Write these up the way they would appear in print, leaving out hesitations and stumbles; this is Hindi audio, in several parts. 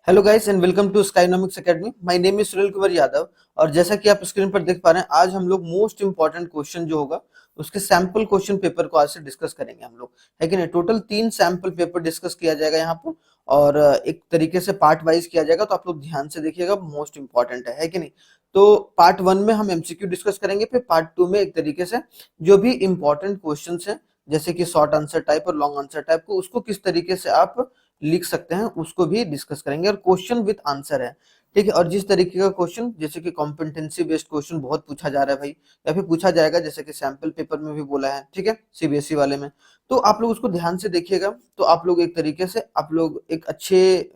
Hello guys and welcome to Skynomics academy. My name is Sunil Kumar Yadav. और जैसा कि आप स्क्रीन पर देख पा रहे हैं, आज हम लोग मोस्ट इंपॉर्टेंट क्वेश्चन जो होगा उसके सैंपल क्वेश्चन पेपर को आज से डिस्कस करेंगे हम लोग, है कि नहीं। टोटल 3 सैंपल पेपर डिस्कस किया जाएगा यहाँ पर और एक तरीके से पार्ट वाइज किया जाएगा, तो आप लोग ध्यान से देखिएगा, मोस्ट इंपॉर्टेंट है कि नहीं। तो पार्ट 1 में हम एमसीक्यू डिस्कस करेंगे, फिर पार्ट 2 में एक तरीके से जो भी इंपॉर्टेंट क्वेश्चन है जैसे कि शॉर्ट आंसर टाइप और लॉन्ग आंसर टाइप को उसको किस तरीके से आप लिख सकते हैं उसको भी डिस्कस करेंगे। और क्वेश्चन विद आंसर है, ठीक है। और जिस तरीके का क्वेश्चन जैसे कि कॉम्पिटेंसी बेस्ड क्वेश्चन बहुत पूछा जा रहा है भाई, या फिर पूछा जाएगा जैसे कि सैंपल पेपर में भी बोला है, ठीक है, सीबीएसई वाले में। तो आप लोग उसको ध्यान से देखिएगा, तो आप लोग एक तरीके से आप लोग एक अच्छे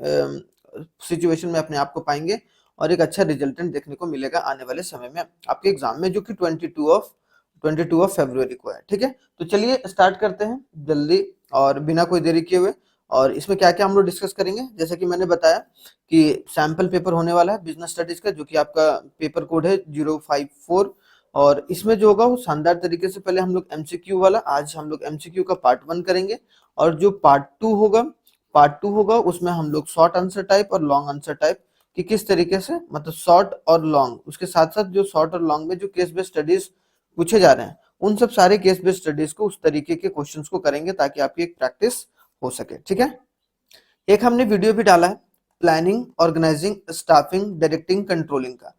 सिचुएशन में अपने आप को पाएंगे और एक अच्छा रिजल्टेंट देखने को मिलेगा आने वाले समय में आपके एग्जाम में, जो कि 22 ऑफ फरवरी को है, ठीक है। तो चलिए स्टार्ट करते हैं जल्दी और बिना कोई देरी किए हुए। और इसमें क्या क्या हम लोग डिस्कस करेंगे, जैसे कि मैंने बताया कि सैंपल पेपर होने वाला है बिजनेस स्टडीज का, जो कि आपका पेपर कोड है 054। और इसमें जो होगा वो शानदार तरीके से पहले हम लोग एमसीक्यू वाला, आज हम लोग एमसीक्यू का पार्ट 1 करेंगे। और जो पार्ट 2 होगा उसमें हम लोग शॉर्ट आंसर टाइप और लॉन्ग आंसर टाइप कि किस तरीके से, मतलब शॉर्ट और लॉन्ग, उसके साथ साथ जो शॉर्ट और लॉन्ग में जो केस बेस्ड स्टडीज पूछे जा रहे हैं उन सब सारे केस बेस्ड स्टडीज को उस तरीके के क्वेश्चंस को करेंगे ताकि आपकी एक प्रैक्टिस हो सके, ठीक है। एक हमने वीडियो भी डाला है planning, organising, staffing, directing, controlling का।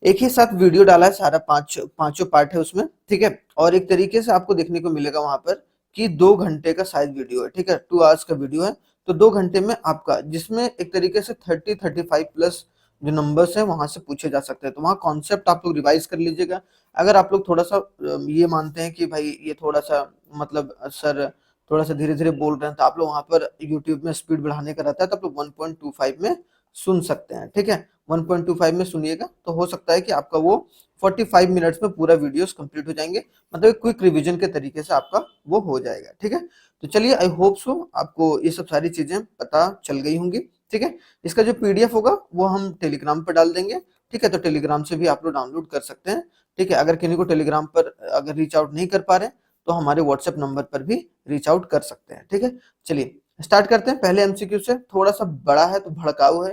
एक ही साथ वीडियो डाला है, सारा पांचों पार्ट है उसमें, ठीक है। और एक तरीके से आपको देखने को मिलेगा वहां पर कि 2 घंटे का शायद वीडियो है, ठीक है, 2 आवर्स का वीडियो है। तो 2 घंटे में आपका, जिसमें एक तरीके से 35 प्लस जो नंबर्स है वहां से पूछे जा सकते हैं। तो वहाँ कॉन्सेप्ट आप लोग रिवाइज कर लीजिएगा। अगर आप लोग थोड़ा सा ये मानते हैं कि भाई ये थोड़ा सा, मतलब सर थोड़ा सा धीरे धीरे बोल रहे हैं, तो आप लोग वहां पर यूट्यूब में स्पीड बढ़ाने का रहता है, तो आप लोग 1.25 में सुन सकते हैं, ठीक है। 1.25 में सुनिएगा तो हो सकता है कि आपका वो 45 मिनट्स में पूरा वीडियोस कंप्लीट हो जाएंगे, मतलब एक क्विक रिवीजन के तरीके से आपका वो हो जाएगा, ठीक है। तो चलिए, आई होप सो आपको ये सब सारी चीजें पता चल गई होंगी, ठीक है। इसका जो पीडीएफ होगा वो हम टेलीग्राम पर डाल देंगे, ठीक है। तो टेलीग्राम से भी आप लोग डाउनलोड कर सकते हैं, ठीक है। अगर किसी को टेलीग्राम पर अगर रीच आउट नहीं कर पा रहे तो हमारे व्हाट्सएप नंबर पर भी रीच आउट कर सकते हैं, ठीक है। चलिए स्टार्ट करते हैं पहले एमसीक्यू से। थोड़ा सा बड़ा है तो भड़काऊ है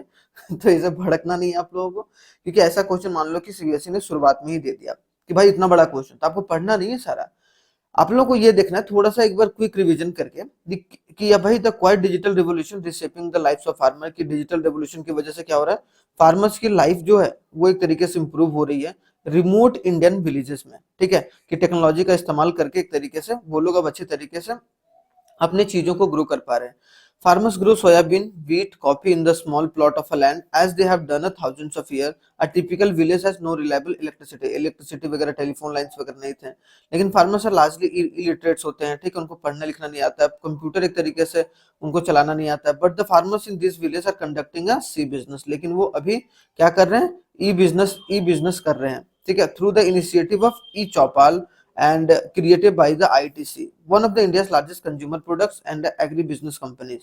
तो इसे भड़कना नहीं है आप लोगों को, क्योंकि ऐसा क्वेश्चन मान लो कि सीबीएसई ने शुरुआत में ही दे दिया कि भाई इतना बड़ा क्वेश्चन, तो आपको पढ़ना नहीं है सारा, आप लोगों को ये देखना है थोड़ा सा एक बार क्विक रिवीजन करके कि या भाई the quiet digital revolution reshaping the lifes of farmer, की डिजिटल रिवोल्यूशन की वजह से क्या हो रहा है, फार्मर्स की लाइफ जो है वो एक तरीके से इंप्रूव हो रही है रिमोट इंडियन विलेजेस में, ठीक है। कि टेक्नोलॉजी का इस्तेमाल करके एक तरीके से वो लोग अब अच्छे तरीके से अपने चीजों को ग्रो कर पा रहे हैं। Farmers grow soybean, wheat, coffee in the small plot of a land as they have done a thousands of years. A typical village has no reliable electricity. Electricity वगैरह, टेलीफोन लाइंस वगैरह नहीं थे, लेकिन फार्मर्स आर लार्जली इलिटरेट्स होते हैं, ठीक है। उनको पढ़ना लिखना नहीं आता है, कंप्यूटर एक तरीके से उनको चलाना नहीं आता है। But the farmers in this village are conducting a sea business, लेकिन वो अभी क्या कर रहे हैं, ई बिजनेस कर रहे हैं, ठीक है, through the initiative of E Chaupal and created by the ITC, one of the India's largest consumer products and agri business companies।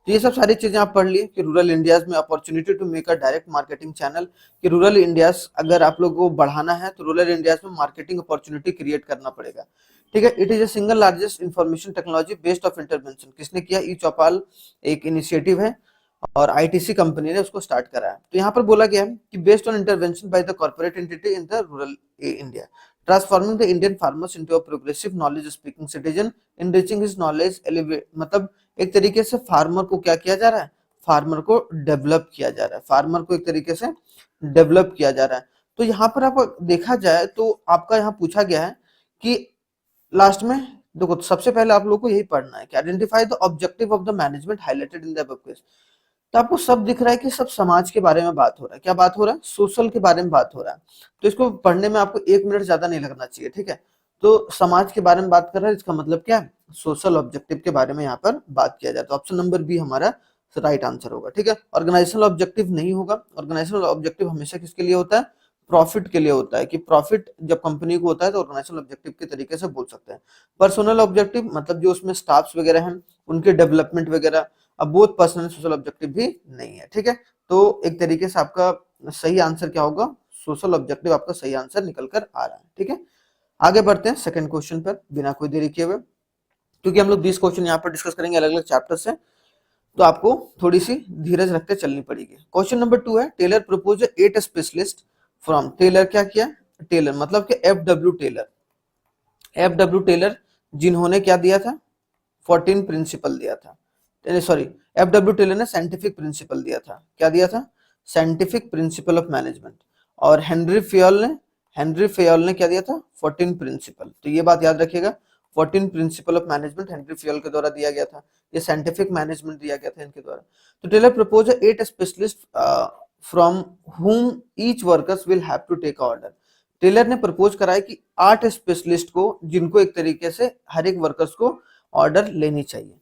तो ये सब सारी चीजें आप पढ़ लिए कि रूरल इंडियाज में opportunity to make a direct marketing channel, कि रूरल इंडियाज अगर आप लोग को बढ़ाना है तो रूरल इंडियाज में मार्केटिंग अपॉर्चुनिटी क्रिएट करना पड़ेगा, ठीक है। It is a single largest information technology based of intervention, किसने किया, ई चौपाल एक इनिशिएटिव है और आईटीसी कंपनी ने उसको स्टार्ट करा है। तो यहाँ पर बोला गया है कि based on intervention by the corporate entity in the rural India, transforming the Indian farmers into a progressive knowledge speaking citizen, enriching his knowledge elevate, मतलब एक तरीके से फार्मर को क्या किया जा रहा है, फार्मर को डेवलप किया जा रहा है, फार्मर को एक तरीके से डेवलप किया जा रहा है। तो यहाँ पर आप देखा जाए तो आपका यहाँ पूछा गया है कि लास्ट में देखो, तो सबसे पहले आप लोग को यही पढ़ना है कि identify the objective of the management highlighted in the above question. तो आपको सब दिख रहा है कि सब समाज के बारे में बात हो रहा है, क्या बात हो रहा है, सोशल के बारे में बात हो रहा है। तो इसको पढ़ने में आपको 1 मिनट ज्यादा नहीं लगना चाहिए, ठीक है। तो समाज के बारे में बात कर रहा है, इसका मतलब क्या है, सोशल ऑब्जेक्टिव के बारे में यहाँ पर बात किया जाए। तो ऑप्शन नंबर बी हमारा राइट आंसर होगा, ठीक है। ऑर्गेनाइजेशनल ऑब्जेक्टिव नहीं होगा, ऑर्गेनाइजेशनल ऑब्जेक्टिव हमेशा किसके लिए होता है, प्रॉफिट के लिए होता है, कि प्रॉफिट जब कंपनी को होता है तो ऑर्गेनाइजेशनल ऑब्जेक्टिव के तरीके से बोल सकते हैं। पर्सनल ऑब्जेक्टिव मतलब जो उसमें स्टाफ्स वगैरह हैं उनके डेवलपमेंट वगैरह, अब बोथ पर्सनल सोशल ऑब्जेक्टिव भी नहीं है, ठीक है। तो एक तरीके से आपका सही आंसर क्या होगा, सोशल ऑब्जेक्टिव आपका सही आंसर निकल कर आ रहा है, ठीक है। आगे बढ़ते हैं सेकंड क्वेश्चन पर बिना कोई देरी किए हुए, क्योंकि हम लोग 20 क्वेश्चन यहाँ पर डिस्कस करेंगे अलग अलग चैप्टर से। तो आपको थोड़ी सी धीरज रखते चलनी पड़ेगी। क्वेश्चन नंबर 2 है, Taylor propose 8 specialist from, Taylor क्या किया, टेलर मतलब कि एफ डब्ल्यू टेलर जिन्होंने क्या दिया था, 14 प्रिंसिपल दिया था, सॉरी एफ डब्ल्यू टेलर ने साइंटिफिक प्रिंसिपल दिया था, क्या दिया था, साइंटिफिक प्रिंसिपल ऑफ मैनेजमेंट। और हेनरी फेयोल ने क्या दिया था, 14 प्रिंसिपल। तो ये बात याद रखिएगा, 14 principle of management Henry Fayol के द्वारा दिया गया था, ये साइंटिफिक मैनेजमेंट दिया गया था इनके द्वारा। तो Taylor propose 8 specialist from whom each workers will have to take order। Taylor ने प्रपोज करा है कि 8 स्पेशलिस्ट को, जिनको एक तरीके से हर एक वर्कर्स को ऑर्डर लेनी चाहिए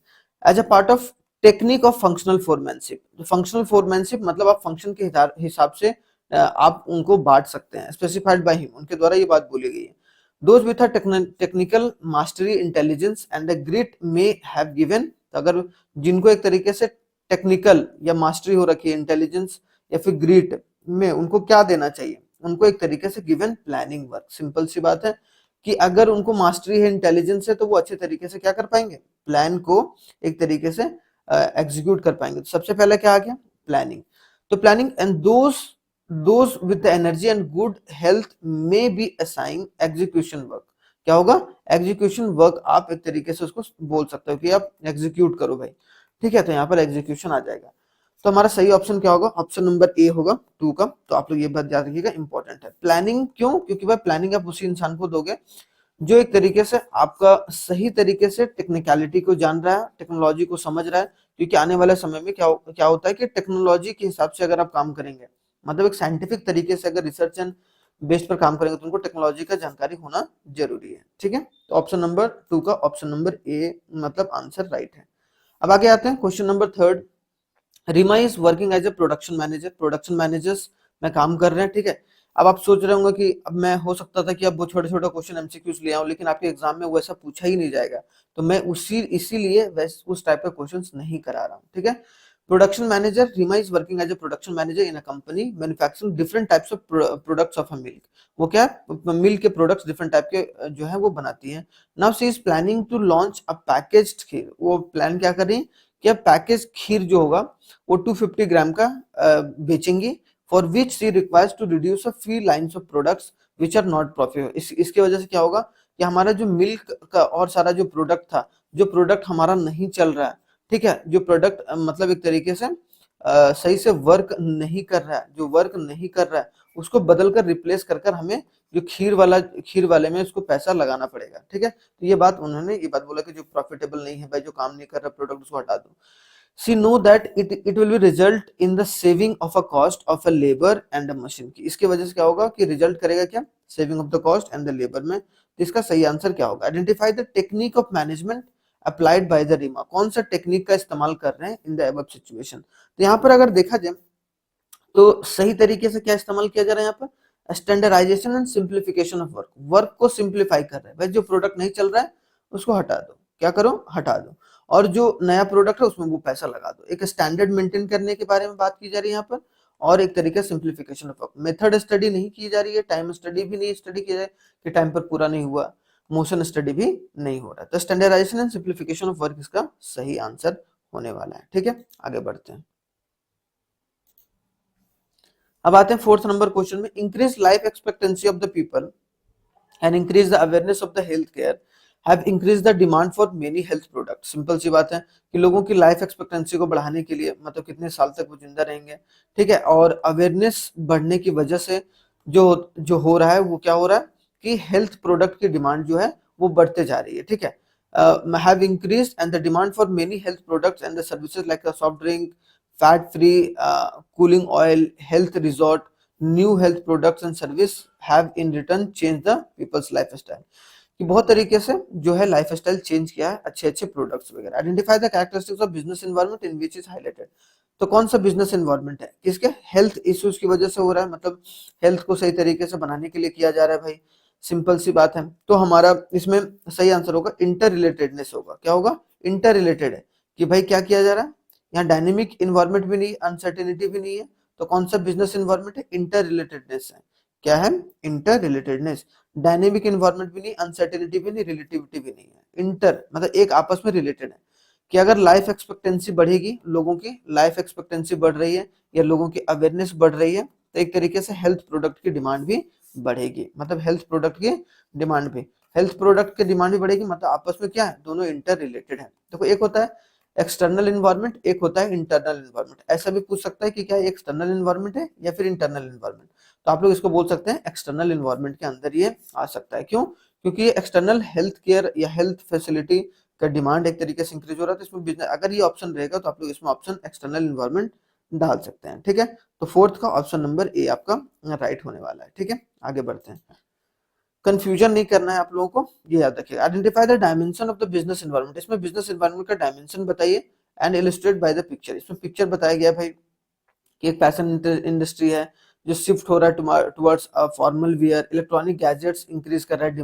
as a part of technique of functional foremanship. Functional foremanship मतलब आप फंक्शन के हिसाब से आप उनको बांट सकते हैं, स्पेसिफाइड बाय हिम, उनके द्वारा ये बात बोली गई है। Those with a technical mastery intelligence and the grit may have given, अगर जिनको एक तरीके से टेक्निकल या मास्टरी हो रखी है, इंटेलिजेंस या फिर ग्रिट में, उनको क्या देना चाहिए, उनको एक तरीके से गिवन प्लानिंग वर्क। सिंपल सी बात है कि अगर उनको मास्टरी है, इंटेलिजेंस है, तो वो अच्छे तरीके से क्या कर पाएंगे, प्लान को एक तरीके से एग्जीक्यूट कर पाएंगे। तो सबसे पहले क्या आ गया, प्लानिंग। तो planning and those with the energy and good health may be assign execution work. क्या होगा, एग्जीक्यूशन वर्क, आप एक तरीके से उसको बोल सकते हो कि आप एग्जीक्यूट करो भाई, ठीक है। तो यहाँ पर एग्जीक्यूशन आ जाएगा। तो हमारा सही ऑप्शन क्या होगा, ऑप्शन नंबर ए होगा 2 का। तो आप लोग ये बात याद रखिएगा, इंपॉर्टेंट है। प्लानिंग क्यों, क्योंकि भाई प्लानिंग आप उसी इंसान को दोगे जो एक तरीके से आपका सही तरीके से टेक्निकलिटी को जान रहा है, टेक्नोलॉजी को समझ रहा है। क्योंकि आने वाले समय में क्या होता है कि टेक्नोलॉजी के हिसाब से अगर आप काम करेंगे, मतलब एक साइंटिफिक तरीके से अगर रिसर्च एंड बेस्ड पर काम करेंगे, तो उनको टेक्नोलॉजी का जानकारी होना जरूरी है, ठीक है। तो ऑप्शन नंबर 2 का ऑप्शन नंबर ए मतलब आंसर राइट है। अब आगे आते हैं question number 3। Reema is working as a production manager, production managers में काम कर रहे हैं, ठीक है। अब आप सोच रहे होंगे कि अब मैं, हो सकता था कि अब वो छोटे छोटे क्वेश्चन एमसीक्यूज ले आऊं, लेकिन आपके एग्जाम में वैसा पूछा ही नहीं जाएगा, तो मैं इसीलिए उस टाइप के क्वेश्चंस नहीं करा रहा हूं, ठीक है। Production manager, Reema is working as a production manager in a company manufacturing different types of products of a milk. वो क्या है, मिल्क के प्रोडक्ट्स डिफरेंट टाइप के जो है वो बनाती है। Now she is planning to launch a packaged kheer. वो प्लान क्या कर रही है कि पैकेज खीर जो होगा वो 250 ग्राम का बेचेंगी, for which she requires to reduce a free lines of products which are not profitable. इसकी वजह से क्या होगा कि हमारा जो मिल्क का और सारा जो प्रोडक्ट था, जो प्रोडक्ट हमारा नहीं चल रहा है, ठीक है, जो प्रोडक्ट मतलब एक तरीके से सही से वर्क नहीं कर रहा है, जो वर्क नहीं कर रहा है उसको बदल कर रिप्लेस कर हमें जो खीर वाले में उसको पैसा लगाना पड़ेगा, ठीक है। तो ये बात उन्होंने ये बात बोला कि जो प्रॉफिटेबल नहीं है भाई, जो काम नहीं कर रहा प्रोडक्ट, उसको हटा दो। She know that it will be result in the saving of a cost of a labor and a machine की, इसके वजह से क्या होगा कि रिजल्ट करेगा क्या, saving of the cost and the labour में। तो इसका सही आंसर क्या होगा, identify the technique of management applied by the Reema. कौन सा टेक्निक का इस्तेमाल कर रहे हैं इन द अबव सिचुएशन। तो यहाँ पर अगर देखा जाए तो सही तरीके से क्या इस्तेमाल किया जा रहा है यहाँ पर, standardisation and simplification of work. Work को सिंप्लीफाई कर रहे हैं भाई, जो प्रोडक्ट नहीं चल रहा है उसको हटा दो, क्या करो, हटा दो, और जो नया प्रोडक्ट है उसमें वो पैसा लगा दो। एक स्टैंडर्ड मेंटेन करने के बारे में बात की जा रही है यहाँ पर, और एक तरीके से simplification of work. Method study नहीं की जा रही है, टाइम स्टडी भी नहीं स्टडी किया जाए कि टाइम पर पूरा नहीं हुआ, मोशन स्टडी भी नहीं हो रहा। तो standardisation and simplification of work इसका सही आंसर होने वाला है, ठीक है। आगे बढ़ते हैं। अब आते हैं 4th नंबर क्वेश्चन में, increase life expectancy of the people and increase the awareness of the health care have increase the demand for many health product. Simple सी बात है कि लोगों की लाइफ एक्सपेक्टेंसी को बढ़ाने के लिए, मतलब कितने साल तक वो जिंदा रहेंगे, ठीक है, और अवेयरनेस बढ़ने की वजह से जो जो हो रहा है वो क्या हो रहा है कि हेल्थ प्रोडक्ट की डिमांड जो है वो बढ़ते जा रही है, ठीक है। Have increase and the demand for many health products and the services like soft drink, fat free cooling oil, health resort, new health products and service have in return changed the people's lifestyle। कि बहुत तरीके से जो है लाइफस्टाइल चेंज किया है, अच्छे अच्छे प्रोडक्ट्स वगैरह। Identify the characteristics of business environment in which is highlighted. तो कौन सा बिजनेस एनवायरनमेंट है, किसके हेल्थ इश्यूज की वजह से हो रहा है, मतलब हेल्थ को सही तरीके से बनाने के लिए किया जा रहा है भाई, सिंपल सी बात है। तो हमारा इसमें सही आंसर होगा इंटर रिलेटेडनेस होगा। क्या होगा, इंटर रिलेटेड है कि भाई क्या किया जा रहा है, यहाँ डायनेमिक इन्वायरमेंट भी नहीं, अनसर्टेनिटी भी नहीं है, तो कौन सा बिजनेस इन्वायरमेंट है, इंटर रिलेटेडनेस है। क्या है, इंटर रिलेटेडनेस। डायनेमिक इन्वायरमेंट भी नहीं, अनसर्टेनिटी भी नहीं, रिलेटिविटी भी नहीं है, इंटर मतलब एक आपस में रिलेटेड है। कि अगर लाइफ एक्सपेक्टेंसी बढ़ेगी, लोगों की लाइफ एक्सपेक्टेंसी बढ़ रही है या लोगों की अवेयरनेस बढ़ रही है, तो एक तरीके से हेल्थ प्रोडक्ट की डिमांड भी बढ़ेगी। मतलब हेल्थ प्रोडक्ट की डिमांड भी, हेल्थ प्रोडक्ट की डिमांड भी बढ़ेगी। मतलब आपस में क्या है, दोनों इंटर रिलेटेड है। देखो एक होता है एक्सटर्नल इन्वायरमेंट, एक होता है इंटरनल इन्वायरमेंट। ऐसा भी पूछ सकता है कि क्या एक्सटर्नल इन्वायरमेंट है या फिर इंटरनल इन्वायरमेंट, तो आप लोग इसको बोल सकते हैं एक्सटर्नल इन्वायरमेंट के अंदर ये आ सकता है। क्यों? क्योंकि ये एक्सटर्नल हेल्थ केयर या हेल्थ फैसिलिटी का डिमांड एक तरीके से इंक्रीज हो रहा है, तो इसमें बिजनेस, अगर ये ऑप्शन रहेगा तो आप लोग इसमें ऑप्शन एक्सटर्नल इन्वायरमेंट डाल सकते हैं। ठीक है, तो फोर्थ का ऑप्शन नंबर ए आपका राइट होने वाला है। ठीक है, आगे बढ़ते हैं। कंफ्यूजन नहीं करना है आप लोगों को, ये याद रखिए। Identify the dimension of the business environment, इसमें बिजनेस एनवायरनमेंट का डायमेंशन बताइए and illustrate by the picture. इसमें पिक्चर बताया गया भाई कि एक फैशन इंडस्ट्री है जो शिफ्ट हो रहा है towards formal wear, electronic gadgets increase कर रहा है,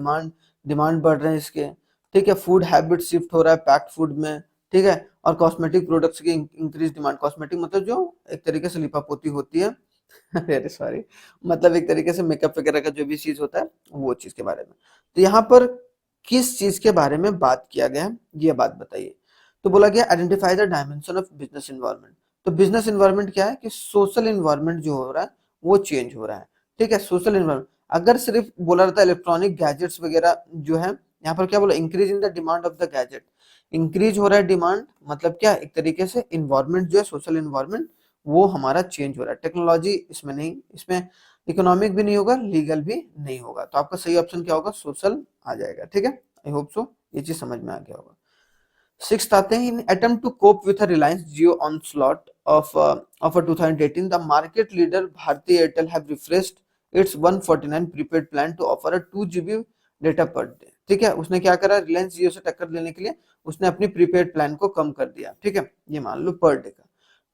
डिमांड बढ़ रहे हैं इसके। ठीक है, फूड हैबिट शिफ्ट हो रहा है पैक्ड फूड में। ठीक है, और कॉस्मेटिक प्रोडक्ट्स की इंक्रीज डिमांड। कॉस्मेटिक मतलब जो एक तरीके से लिपापोती होती है अरे सॉरी, मतलब एक तरीके से मेकअप वगैरह का जो भी चीज होता है वो चीज के बारे में। तो यहाँ पर किस चीज के बारे में बात किया गया है, ये बात बताइए। तो बोला गया identify the dimension of business environment. तो बिजनेस इन्वायरमेंट क्या है कि सोशल इन्वायरमेंट जो हो रहा है वो चेंज हो रहा है। ठीक है, सोशल इन्वायरमेंट। अगर सिर्फ बोला रहता है इलेक्ट्रॉनिक गैजेट्स वगैरह जो है, यहाँ पर क्या बोला, increase in the demand of the gadget. Increase हो रहा है डिमांड, मतलब क्या, एक तरीके से इन्वायरमेंट जो है सोशल इन्वायरमेंट वो हमारा चेंज हो रहा है। टेक्नोलॉजी इसमें नहीं, इसमें इकोनॉमिक भी नहीं होगा, लीगल भी नहीं होगा। तो आपका सही ऑप्शन क्या होगा, सोशल आ जाएगा। ठीक है, आई होप सो ये चीज समझ में आ गया होगा। सिक्स्थ आते हैं, in attempt to cope with Reliance Jio onslaught of 2018, the market leader Bharti Airtel have refreshed its 149 prepaid plan to offer a 2 GB data per day. ठीक है, उसने क्या करा, रिलायंस जियो से टक्कर लेने के लिए उसने अपनी प्रीपेड प्लान को कम कर दिया। ठीक है, ये मान लो पर डे का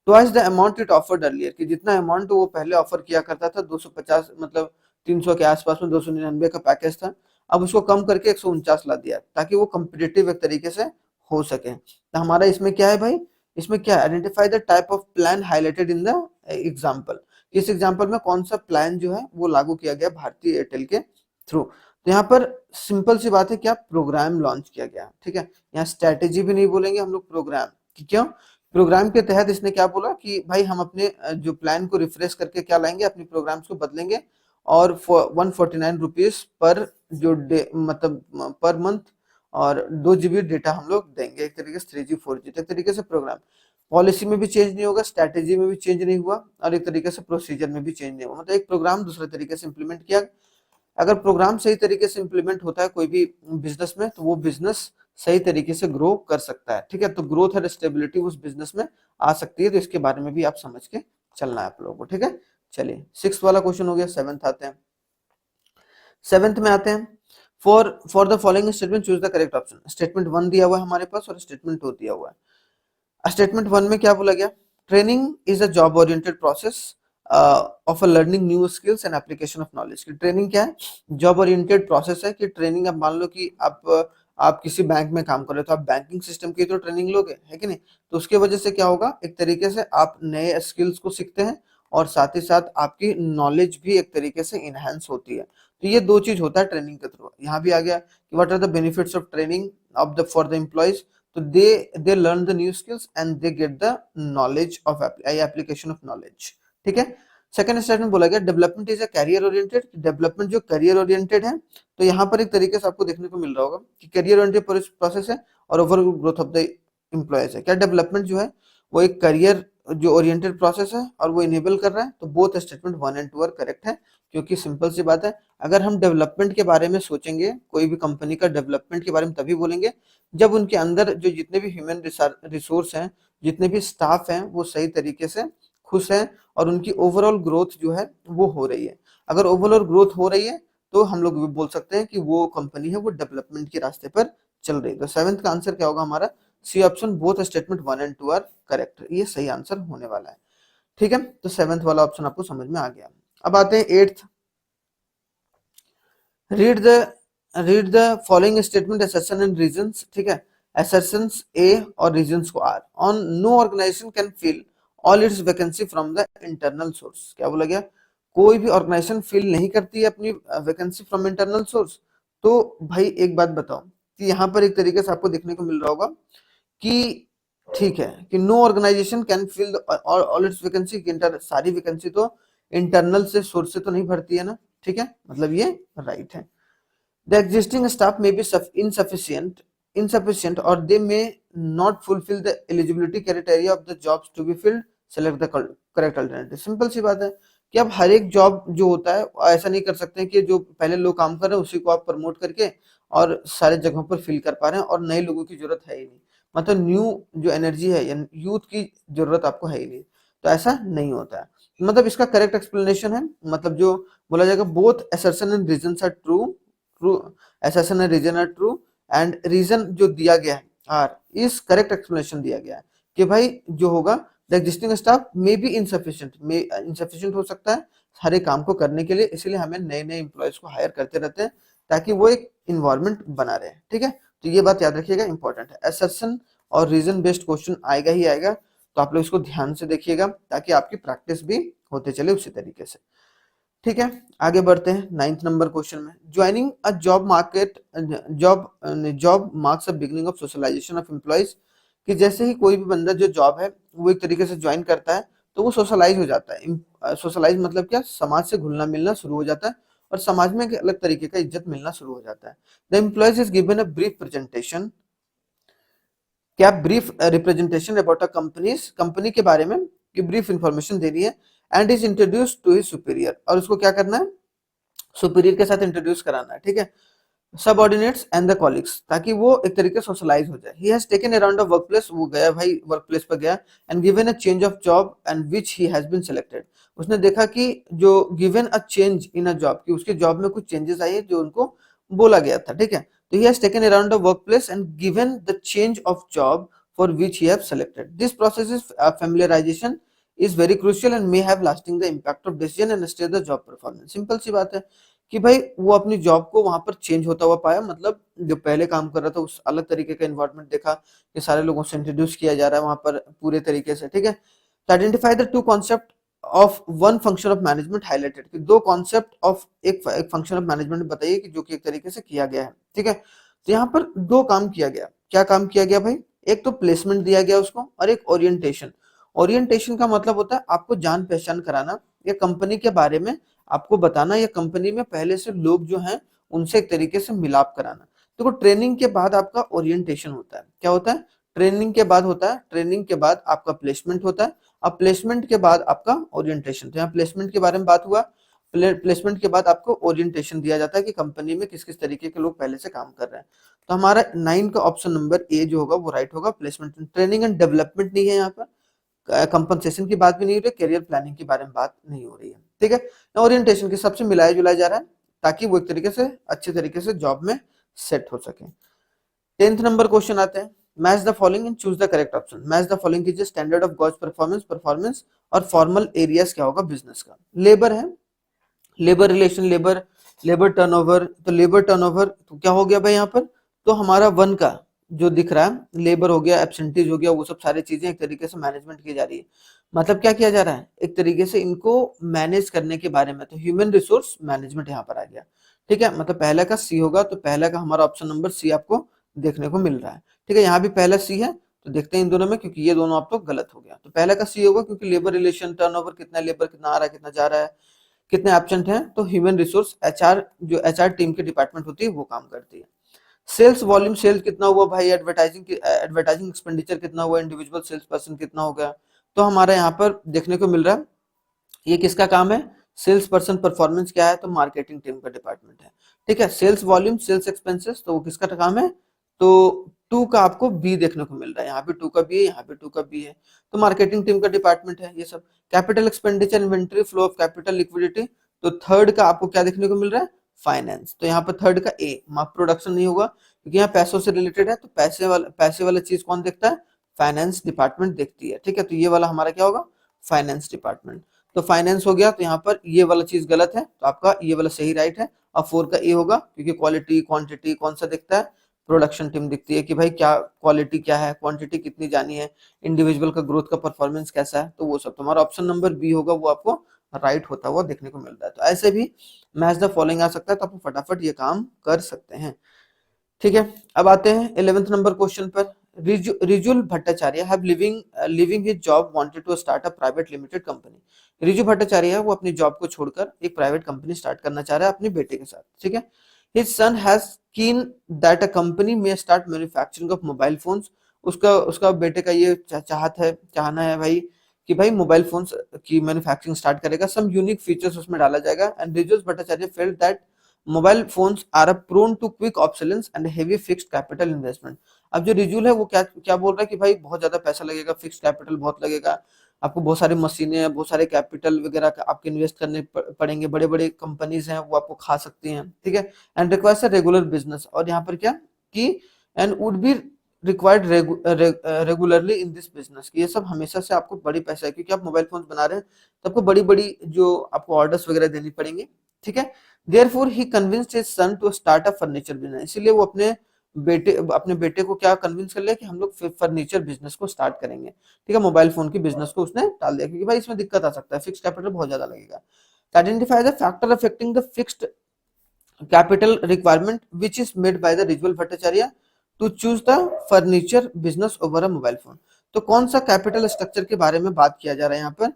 twice the amount it offered earlier, कि जितना अमाउंट वो पहले ऑफर किया करता था 250, मतलब 300 के आसपास में 299 का पैकेज था, अब उसको कम करके 149 ला दिया ताकि वो कम्पिटिटिव एक तरीके से हो सके। तो हमारा इसमें क्या है भाई, इसमें क्या, identify the type of plan highlighted in the example. इस एग्जाम्पल में कौन सा प्लान जो है वो लागू किया गया भारतीय एयरटेल के थ्रू। तो यहाँ पर सिंपल सी बात है, क्या प्रोग्राम लॉन्च किया गया। ठीक है, यहाँ स्ट्रेटेजी भी नहीं बोलेंगे हम लोग, प्रोग्राम। क्यों? प्रोग्राम के तहत इसने क्या बोला कि भाई हम अपने जो प्लान को रिफ्रेश करके क्या लाएंगे, अपने प्रोग्राम्स को बदलेंगे और 149 रुपीज पर जो डे, मतलब पर मंथ, और 2 GB डेटा हम लोग देंगे, एक तरीके से 3G 4G। एक तरीके से प्रोग्राम पॉलिसी में भी चेंज नहीं होगा, स्ट्रैटेजी में भी चेंज नहीं हुआ, और एक तरीके से प्रोसीजर में भी चेंज नहीं हुआ। मतलब एक प्रोग्राम दूसरे तरीके से इंप्लीमेंट किया। अगर प्रोग्राम सही तरीके से इंप्लीमेंट होता है कोई भी बिजनेस में, तो वो बिजनेस सही तरीके से ग्रो कर सकता है। ठीक है, तो ग्रोथ और स्टेबिलिटी उस बिजनेस में आ सकती है। तो इसके बारे में भी आप समझ के चलना है आप लोगों को। ठीक है, चलिए सिक्स वाला क्वेश्चन हो गया। सेवेंथ आते हैं, सेवेंथ में आते हैं, for the following statement choose the correct option. Statement 1 दिया हुआ है हमारे पास और स्टेटमेंट 2 दिया हुआ है। स्टेटमेंट 1 में क्या बोला गया, training is a job oriented process of a learning new skills and application of knowledge. की ट्रेनिंग क्या है, जॉब ओरिएंटेड प्रोसेस है। कि ट्रेनिंग, अब मान लो कि आप किसी बैंक में काम कर रहे हो, तो आप बैंकिंग सिस्टम की तो ट्रेनिंग लोगे, है कि नहीं। तो उसके वजह से क्या होगा, एक तरीके से आप नए स्किल्स को सीखते हैं और साथ ही साथ आपकी नॉलेज भी एक तरीके से इनहेंस होती है। तो ये दो चीज होता है ट्रेनिंग के थ्रू। यहाँ भी आ गया कि what are the benefits of training of the for the employees. तो they learn the new skills and they get the knowledge of application of knowledge. ठीक है, सेकंड स्टेटमेंट बोला गया development is a career oriented. Development जो करियर ओरिएंटेड है, तो यहाँ पर एक तरीके से आपको देखने को मिल रहा होगा कि करियर ओरिएंटेड प्रोसेस है और overall growth of the employees है। क्या डेवलपमेंट जो है वो एक करियर जो ओरिएंटेड प्रोसेस है और वो इनेबल कर रहा है। तो both statement 1 and 2 are correct है, क्योंकि सिंपल सी बात है, अगर हम डेवलपमेंट के बारे में सोचेंगे, कोई भी कंपनी का डेवलपमेंट के बारे में तभी बोलेंगे जब उनके अंदर जो जितने भी ह्यूमन रिसोर्स हैं, जितने भी स्टाफ हैं, वो सही तरीके से खुश हैं और उनकी ओवरऑल ग्रोथ जो है वो हो रही है। अगर ओवरऑल ग्रोथ हो रही है तो हम लोग बोल सकते हैं कि वो कंपनी है वो डेवलपमेंट के रास्ते पर चल रही है। तो सेवेंथ का आंसर क्या होगा हमारा, C option, both statement 1 and 2 are correct. ये सही आंसर होने वाला है। ठीक है, तो सेवेंथ वाला ऑप्शन आपको समझ में आ गया। अब आते हैं eighth, read the read the following statement assertion and reasons. ठीक है, assertions A और reasons को R। On no organization can fill all its vacancy from the internal source। क्या बोला गया, कोई भी ऑर्गेनाइजेशन फिल नहीं करती है अपनी वैकेंसी फ्रॉम इंटरनल सोर्स। तो भाई एक बात बताओ कि यहाँ पर एक तरीके से आपको देखने को मिल रहा होगा कि ठीक है, कि no organisation can fill all its vacancy, सारी वैकेंसी तो इंटरनल से सोर्स से तो नहीं भरती है ना, ठीक है, मतलब ये राइट है। The existing staff may be insufficient, or they may not fulfill the eligibility criteria of the jobs to be filled. Select the correct alternative. Simple सी बात है कि आप हर एक जॉब जो होता है ऐसा नहीं कर सकते हैं कि जो पहले लोग काम कर रहे हैं उसी को आप प्रमोट करके और सारे जगहों पर फिल कर पा रहे हैं और नए लोगों की जरूरत है ही नहीं, मतलब न्यू जो एनर्जी है या यूथ की जरूरत आपको है ही नहीं, तो ऐसा नहीं होता है। मतलब इसका करेक्ट एक्सप्लेनेशन है, मतलब जो बोला जाएगा both assertion and reasons are true, true assertion and reason are true, and reason जो दिया गया है आर इस करेक्ट एक्सप्लेनेशन दिया गया है कि भाई जो होगा the existing staff may be insufficient हो सकता है सारे काम को करने के लिए, इसलिए हमें नए नए एम्प्लॉयज को हायर करते रहते हैं ताकि वो एक इन्वायरमेंट बना रहे, ठीक है। तो ये बात याद रखिएगा, इंपॉर्टेंट है। assertion और रीजन बेस्ड क्वेश्चन आएगा ही आएगा, तो आप लोग इसको ध्यान से देखिएगा ताकि आपकी प्रैक्टिस भी होते चले उसी तरीके से, ठीक है। आगे बढ़ते हैं 9th नंबर क्वेश्चन में। Joining a job market, job marks a beginning of socialisation of employees, कि जैसे ही कोई भी बंदा जो जॉब है वो एक तरीके से ज्वाइन करता है तो वो सोशलाइज हो जाता है। सोशलाइज मतलब क्या, समाज से घुलना मिलना शुरू हो जाता है और समाज में एक अलग तरीके का इज्जत मिलना शुरू हो जाता है। The employees is given a brief presentation, क्या brief representation about a company के बारे में कि ब्रीफ इंफॉर्मेशन दे रही है, and is introduce to his superior, और उसको क्या करना है, सुपीरियर के साथ इंट्रोड्यूस कराना है, ठीक है, सबऑर्डिनेट्स एंड द कॉलिग्स, ताकि वो एक तरीके से सोशलाइज हो जाए। He has taken around a work place, वो गया भाई वर्क प्लेस पर गया, and given a change of job and which he has been selected, उसने देखा कि जो given a change in a job, कि उसकी जॉब में कुछ चेंजेस आई है जो उनको बोला गया था, ठीक है। तो he has taken around a work place and given the change of job for which he have selected, this process is familiarisation is very crucial and may have lasting the impact of decision and stay the job performance। Simple सी बात है कि भाई वो अपनी जॉब को वहां पर चेंज होता हुआ पाया, मतलब जो पहले काम कर रहा था उस अलग तरीके का इन्वायरमेंट देखा कि सारे लोगों से इंट्रोड्यूस किया जा रहा है वहां पर पूरे तरीके से, ठीक है। तो identify the two concept of one function of management highlighted, कि दो कॉन्सेप्ट ऑफ एक फंक्शन ऑफ मैनेजमेंट बताइए कि जो कि एक तरीके से किया गया है, ठीक है। तो यहाँ पर दो काम किया गया, क्या काम किया गया भाई, एक तो प्लेसमेंट दिया गया उसको और एक ओरिएंटेशन। ओरिएंटेशन का मतलब होता है आपको जान पहचान कराना या कंपनी के बारे में आपको बताना, या कंपनी में पहले से लोग जो हैं उनसे एक तरीके से मिलाप कराना। तो ट्रेनिंग के बाद आपका ओरिएंटेशन होता है, क्या होता है, ट्रेनिंग के बाद होता है, ट्रेनिंग के बाद आपका प्लेसमेंट होता है, अब प्लेसमेंट के बाद आपका ओरिएंटेशन। तो यहाँ प्लेसमेंट के बारे में बात हुआ, प्लेसमेंट के बाद आपको ओरिएंटेशन दिया जाता है कि कंपनी में किस किस तरीके के लोग पहले से काम कर रहे हैं। तो हमारा 9 का ऑप्शन नंबर ए जो होगा वो राइट होगा, प्लेसमेंट। ट्रेनिंग एंड डेवलपमेंट नहीं है यहाँ पर, कंपनसेशन की बात भी नहीं हो रही, करियर प्लानिंग के बारे में बात नहीं हो रही है, ठीक है। ओरिएंटेशन के सबसे मिलाया जुलाया जा रहा है ताकि वो एक तरीके से अच्छे तरीके से जॉब में सेट हो सके। 10th नंबर क्वेश्चन आते हैं, match the following and choose the correct option. Match the following कीजिए, standard of goods performance, performance और फॉर्मल एरियाज क्या होगा बिजनेस का। लेबर है, labour relation, labour labour turnover, तो लेबर टर्नओवर तो क्या हो गया भाई यहाँ पर, तो हमारा वन का जो दिख रहा है लेबर हो गया, एब्सेंटीज हो गया, वो सब सारी चीजें एक तरीके से मैनेजमेंट की जा रही है। मतलब क्या किया जा रहा है, एक तरीके से इनको मैनेज करने के बारे में, तो ह्यूमन रिसोर्स मैनेजमेंट यहाँ पर आ गया, ठीक है। मतलब पहला का सी होगा, तो पहला का हमारा ऑप्शन नंबर सी आपको देखने को मिल रहा है, ठीक है। यहाँ भी पहला सी है, तो देखते हैं इन दोनों में, क्योंकि ये दोनों आप तो गलत हो गया, तो पहला का सी होगा क्योंकि लेबर रिलेशन, टर्नओवर कितना, लेबर कितना आ रहा है कितना जा रहा है, कितने एब्सेंट हैं, तो ह्यूमन रिसोर्स एचआर, जो एचआर टीम की डिपार्टमेंट होती है वो काम करती है। सेल्स वॉल्यूम, सेल्स कितना हुआ भाई, एडवर्टाइजिंग एक्सपेंडिचर कितना हुआ, इंडिविजुअल सेल्स पर्सन कितना हो गया, तो हमारा यहाँ पर देखने को मिल रहा है ये किसका काम है, सेल्स पर्सन। परफॉर्मेंस क्या है, तो मार्केटिंग टीम का डिपार्टमेंट है, ठीक है। सेल्स वॉल्यूम, सेल्स एक्सपेंसेस, तो वो किसका काम है, तो टू का आपको बी देखने को मिल रहा है, यहाँ पे टू का बी है, यहाँ पे टू का बी है, तो मार्केटिंग टीम का डिपार्टमेंट है ये सब। Capital expenditure, inventory, flow of capital, liquidity, तो थर्ड का आपको क्या देखने को मिल रहा है, फाइनेंस। तो यहाँ पर थर्ड का ए, प्रोडक्शन नहीं होगा क्योंकि यहाँ पैसों से रिलेटेड है, तो पैसे वाला चीज कौन देखता है, फाइनेंस डिपार्टमेंट देखती है, ठीक है। तो ये वाला हमारा क्या होगा, फाइनेंस डिपार्टमेंट। तो फाइनेंस हो गया, तो यहाँ पर ये वाला चीज गलत है, तो आपका ये वाला सही राइट है। अब 4 का ए होगा क्योंकि क्वालिटी क्वांटिटी कौन सा दिखता है, प्रोडक्शन टीम दिखती है कि भाई क्या क्वालिटी क्या है, क्वांटिटी कितनी जानी है, इंडिविजुअल का ग्रोथ का परफॉर्मेंस कैसा है, तो वो सब तुम्हारा ऑप्शन नंबर बी होगा, वो आपको राइट होता हुआ देखने को मिल रहा है। तो ऐसे भी मैच द फॉलोइंग आ सकता है, तो आप फटाफट ये काम कर सकते हैं, ठीक है। अब आते हैं 11th नंबर क्वेश्चन पर। Rijul Bhattacharya have living his job wanted to start a private limited company. Riju Bhattacharya है वो अपनी जॉब को छोड़कर एक प्राइवेट कंपनी स्टार्ट करना चाह रहा है अपने बेटे के साथ, ठीक है। His son has keen that a company में start manufacturing of mobile phones. उसका उसका बेटे का ये चाहना है भाई कि भाई मोबाइल फोन्स की मैन्युफैक्चरिंग स्टार्ट करेगा। सम यूनिक फीचर्स उसमें डाला जाएगा। And Rijul Bhattacharya felt that mobile phones are prone to quick obsolescence and heavy fixed capital investment. अब जो रिजुल है वो क्या क्या बोल रहा है कि भाई बहुत ज्यादा पैसा लगेगा, फिक्स्ड कैपिटल बहुत लगेगा, आपको बहुत सारी मशीनें, बहुत सारे कैपिटल वगैरह आपके इन्वेस्ट करने पड़ेंगे, बड़े बड़े कंपनीज हैं वो आपको खा सकती हैं, ठीक है। And requires a regular business, और यहाँ पर क्या कि and would be required regularly in this business, ये सब हमेशा से आपको बड़ी पैसा है क्योंकि आप मोबाइल फोन बना रहे हैं तो आपको बड़ी बड़ी जो आपको ऑर्डर्स वगैरह देनी पड़ेंगे, ठीक है। Therefore he convinced his son to start a furniture business, इसीलिए वो अपने बेटे को क्या कन्विंस कर लिया कि हम लोग फर्नीचर बिजनेस को स्टार्ट करेंगे, ठीक है। मोबाइल फोन की बिजनेस को उसने टाल दिया क्योंकि भाई इसमें दिक्कत आ सकता है, फिक्स्ड कैपिटल बहुत ज्यादा लगेगा। Identify the factor affecting the fixed capital requirement which is made by the Rijul Bhattacharya to choose the furniture business over a mobile phone. तो कौन सा कैपिटल स्ट्रक्चर के बारे में बात किया जा रहा है यहाँ पर,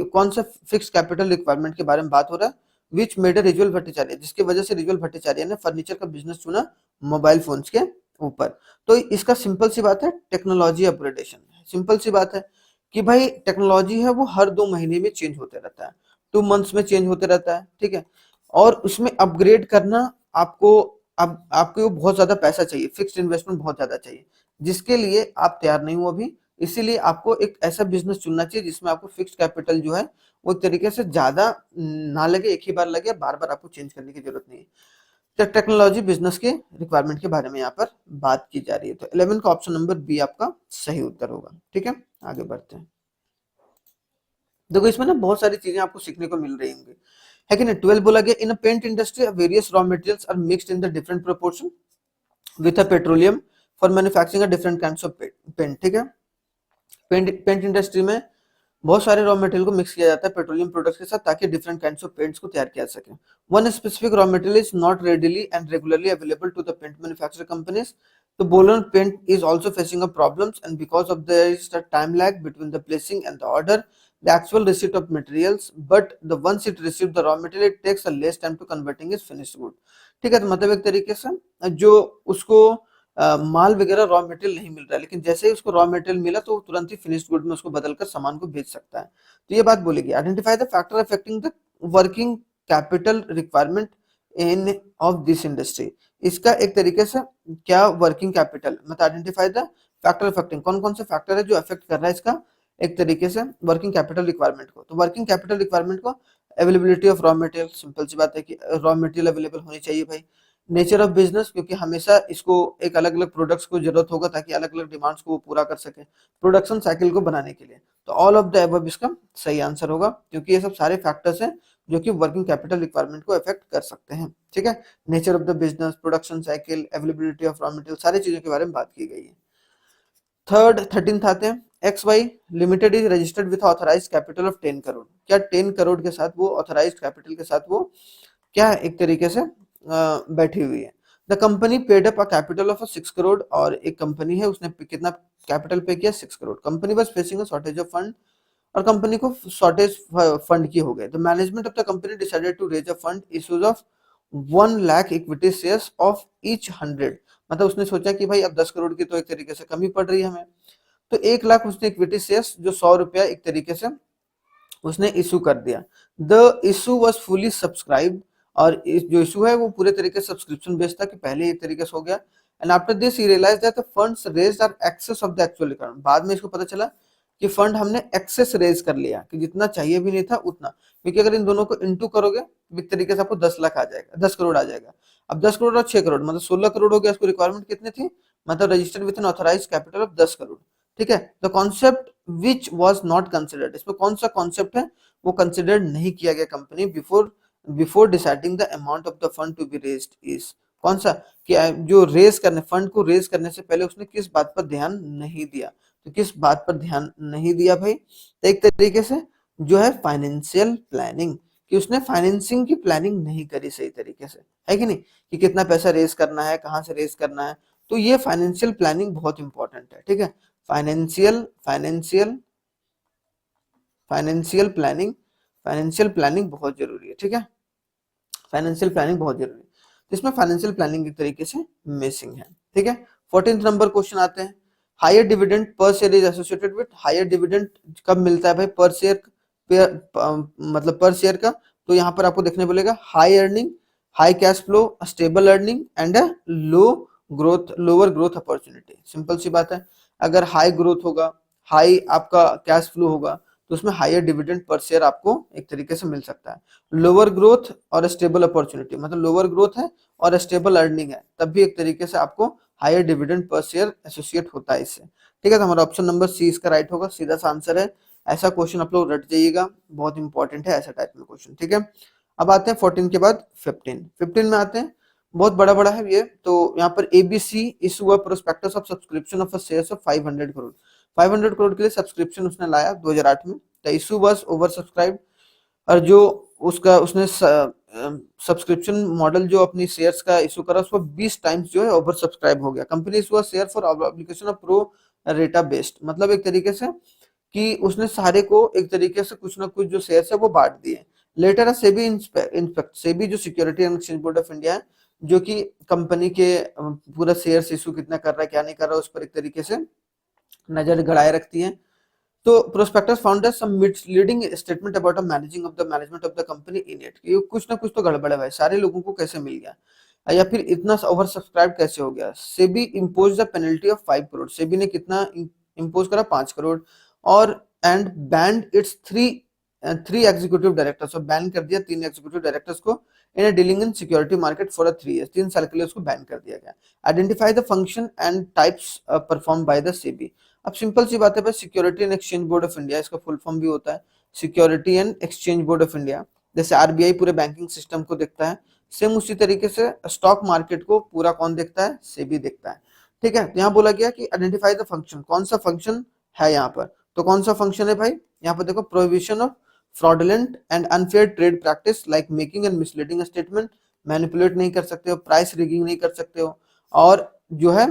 कौन सा फिक्स कैपिटल रिक्वायरमेंट के बारे में बात हो रहा है, विच मेड रिजुअल भट्टाचार्य, जिसकी वजह से रिजुअल भट्टाचार्य ने फर्नीचर का बिजनेस चुना मोबाइल फोन्स के ऊपर। तो इसका सिंपल सी बात है टेक्नोलॉजी अपग्रेडेशन, सिंपल सी बात है कि भाई टेक्नोलॉजी है वो हर 2 महीने में चेंज होते रहता है, 2 मंथ्स में चेंज होते रहता है, ठीक है। और उसमें अपग्रेड करना आपको अब आपको बहुत ज्यादा पैसा चाहिए, फिक्स्ड इन्वेस्टमेंट बहुत ज्यादा चाहिए, जिसके लिए आप तैयार नहीं हो अभी। इसीलिए आपको एक ऐसा बिजनेस चुनना चाहिए जिसमें आपको फिक्स्ड कैपिटल जो है वो एक तरीके से ज्यादा ना लगे, एक ही बार लगे, बार बार आपको चेंज करने की जरूरत नहीं है। तो टेक्नोलॉजी बिजनेस के रिक्वायरमेंट के बारे में यहाँ पर बात की जा रही है। तो 11 का ऑप्शन नंबर बी आपका सही उत्तर होगा, ठीक है। आगे बढ़ते हैं। देखो इसमें ना बहुत सारी चीजें आपको सीखने को मिल रही होंगी, है कि नहीं। 12 बोला गया in a paint industry various raw materials are mixed in the different proportion with a petroleum for manufacturing a different kinds of paint, ठीक है। पेंट इंडस्ट्री में बहुत सारे रॉ मटेरियल को मिक्स किया जाता है पेट्रोलियम प्रोडक्ट्स के साथ ताकि डिफरेंट काइंड्स ऑफ पेंट्स को तैयार किया सके। One specific raw material is not readily and regularly available to the paint manufacture companies. तो बोलन paint is also facing a problems and because of there is the time lag between the placing and the order the actual receipt of materials, but the once it received the raw material it takes a less time to converting is finished good, ठीक है। तो मतलब एक तरीके से जो उसको माल वगैरह रॉ मटेरियल नहीं मिल रहा है, लेकिन जैसे ही उसको रॉ मटेरियल मिला तो तुरंत ही फिनिश्ड गुड में उसको बदलकर सामान को बेच सकता है। तो ये बात बोलेगी identify the factor affecting the working capital requirement in of this industry. इसका एक तरीके से क्या वर्किंग कैपिटल मतलब आइडेंटिफाई द फैक्टर अफेक्टिंग, कौन कौन से फैक्टर है जो अफेक्ट कर रहा है इसका एक तरीके से वर्किंग कैपिटल रिक्वायरमेंट को। तो वर्किंग कैपिटल रिक्वायरमेंट को availability of raw material, simple सी बात है कि रॉ मटेरियल अवेलेबल होनी चाहिए भाई। नेचर ऑफ बिजनेस, क्योंकि हमेशा इसको एक अलग अलग प्रोडक्ट्स को जरूरत होगा ताकि अलग अलग डिमांड्स को वो पूरा कर सके प्रोडक्शन साइकिल को बनाने के लिए। तो ऑल ऑफ द अबव इसका सही आंसर होगा क्योंकि ये सब सारे फैक्टर्स हैं जो कि वर्किंग कैपिटल रिक्वायरमेंट को अफेक्ट कर सकते हैं, ठीक है। Nature of the business, production cycle, availability of raw material, सारी चीजों के बारे में बात की गई है। 13th आते हैं। X Y limited is registered with authorise capital of 10 crore. क्या 10 करोड़ के साथ वो ऑथराइज कैपिटल के साथ वो क्या एक तरीके से बैठी हुई है। The company paid up a capital of 6 crore, और एक कंपनी है उसने कितना कैपिटल पे किया 6 crore. Company was facing a shortage of fund, और कंपनी को शॉर्टेज फंड की हो गए। The management of the company decided to raise a fund issues of 1 lakh equity shares of each 100। मतलब उसने सोचा कि भाई अब 10 करोड़ की तो एक तरीके से कमी पड़ रही है हमें, तो 1 लाख उसने इक्विटी शेयर्स जो 100 रुपया एक तरीके से उसने इशू कर दिया। The issue was fully subscribed, और जो इशू है वो पूरे तरीके से सब्सक्रिप्शन बेस्ड था कि पहले एक तरीके से हो गया। And after this he realise that the funds raised are excess of the actual requirement. बाद में इसको पता चला कि फंड हमने एक्सेस रेज कर लिया, कि जितना चाहिए भी नहीं था उतना, क्योंकि अगर इन दोनों को इनटू करोगे तो एक तरीके से आपको 10 लाख आ जाएगा, 10 करोड़ आ जाएगा। अब 10 करोड़ और 6 करोड़ मतलब 16 करोड़ हो गया। इसको रिक्वायरमेंट कितनी थी, मतलब registered with an authorised capital of 10 crore, ठीक है। The concept which was not considered, इसमें कौन सा कॉन्सेप्ट है वो कंसिडर नहीं किया गया company before deciding the amount of the fund to be raised is, कौन सा कि जो रेज करने फंड को रेज करने से पहले उसने किस बात पर ध्यान नहीं दिया। तो किस बात पर ध्यान नहीं दिया भाई, तो एक तरीके से जो है फाइनेंशियल प्लानिंग, कि उसने फाइनेंसिंग की प्लानिंग नहीं करी सही तरीके से, है कि नहीं, कि कितना पैसा रेज करना है, कहाँ से रेज करना है, तो ये फाइनेंशियल प्लानिंग बहुत इंपॉर्टेंट है, ठीक है। Financial financial financial planning financial planning बहुत जरूरी है, ठीक है। फाइनेंशियल प्लानिंग बहुत जरूरी है, तो इसमें फाइनेंशियल प्लानिंग एक तरीके से मिसिंग है, ठीक है। 14th नंबर क्वेश्चन आते हैं, higher dividend per share is associated with, higher dividend कब मिलता है भाई, पर शेयर, मतलब पर शेयर का। तो यहाँ पर आपको देखने मिलेगा high earning, high cash flow, stable earning and low growth, lower growth opportunity. Simple सी बात है, अगर हाई ग्रोथ होगा, हाई आपका कैश फ्लो होगा, तो उसमें हायर डिविडेंड पर शेयर आपको एक तरीके से मिल सकता है। लोअर ग्रोथ और स्टेबल अपॉर्चुनिटी, मतलब लोअर ग्रोथ है और स्टेबल अर्निंग है, तब भी एक तरीके से आपको higher dividend per share associate होता है इससे, ठीक है। तो हमारा ऑप्शन नंबर सी इसका राइट होगा, सीधा सा आंसर है। ऐसा क्वेश्चन आप लोग रट जाइएगा, बहुत इंपॉर्टेंट है ऐसा टाइप में क्वेश्चन, ठीक है। अब आते हैं 14 के बाद 15 में आते हैं, बहुत बड़ा बड़ा है ये। तो यहाँ पर एबीसी इशू हुआ prospectus of subscription of shares of 500 crore, 500 crore के लिए सब्सक्रिप्शन उसने लाया 2008 में। The issue was over subscribe, और जो उसका उसने सब्सक्रिप्शन मॉडल जो अपनी शेयर्स का इशू करा, उसको 20 टाइम्स जो है ओवर सब्सक्राइब हो गया। Company issue share for application of pro रेटा बेस्ड, मतलब एक तरीके से कि उसने सारे को एक तरीके से कुछ ना कुछ जो शेयर्स है वो बांट दिए। लेटर सेबी इंस्पेक्ट, सेबी जो security and exchange board of India है, जो कि कंपनी के पूरा शेयर्स इशू कितना कर रहा है क्या नहीं कर रहा है उस पर एक तरीके से नजर गड़ाए रखती है। तो prospectus found some misleading statement about managing of the management of the company in it, ये कुछ ना कुछ तो गड़बड़ है भाई, सारे लोगों को कैसे मिल गया या फिर इतना ओवर सब्सक्राइब कैसे हो गया। SEBI impose the penalty of 5 crore, SEBI ने कितना इम्पोज करा 5 करोड़, और and band it's three executive directors, और बैन कर दिया 3 एग्जीक्यूटिव डायरेक्टर्स को in dealing in security market for 3 years, 3 साल के लिए उसको बैन कर दिया गया। Identify the function and types perform by the SEBI. अब सिंपल सी बात है भाई, security and exchange board of India, इसका फुल फॉर्म भी होता है security and exchange board of India. जैसे आरबीआई पूरे बैंकिंग सिस्टम को देखता है, सेम उसी तरीके से स्टॉक मार्केट को पूरा कौन देखता है, सेबी देखता है, ठीक है। यहाँ बोला गया कि आइडेंटिफाई द फंक्शन, कौन सा फंक्शन है यहाँ पर, तो कौन सा फंक्शन है भाई, यहाँ पर देखो prohibition of fraudulent and unfair trade practice like making and misleading statement, manipulate नहीं कर सकते हो, प्राइस रिगिंग नहीं कर सकते हो, और जो है